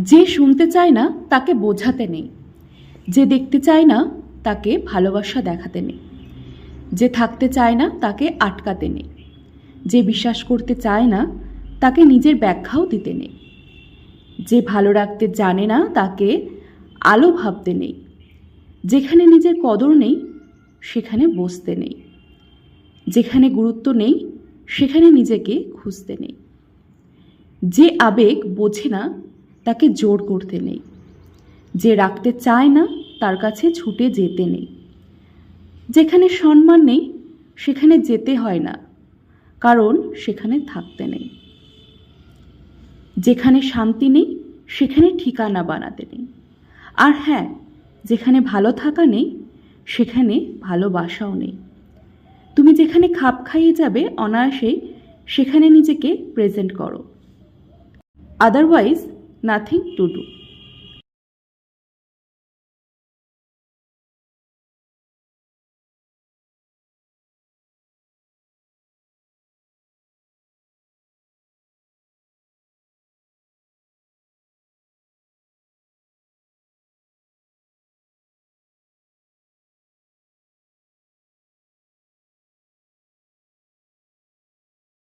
যে শুনতে চায় না তাকে বোঝাতে নেই, যে দেখতে চায় না তাকে ভালোবাসা দেখাতে নেই, যে থাকতে চায় না তাকে আটকাতে নেই, যে বিশ্বাস করতে চায় না তাকে নিজের ব্যাখ্যাও দিতে নেই, যে ভালো রাখতে জানে না তাকে আলো ভাবতে নেই, যেখানে নিজের কদর নেই সেখানে বসতে নেই, যেখানে গুরুত্ব নেই সেখানে নিজেকে খুঁজতে নেই, যে আবেগ বোঝে না তাকে জোর করতে নেই, যে রাখতে চায় না তার কাছে ছুটে যেতে নেই, যেখানে সম্মান নেই সেখানে যেতে হয় না, কারণ সেখানে থাকতে নেই, যেখানে শান্তি নেই সেখানে ঠিকানা বানাতে নেই, আর হ্যাঁ, যেখানে ভালো থাকা নেই সেখানে ভালোবাসাও নেই। তুমি যেখানে খাপ খাইয়ে যাবে অনায়াসেই সেখানে নিজেকে প্রেজেন্ট করো, আদারওয়াইজ নাথিং টু ডু।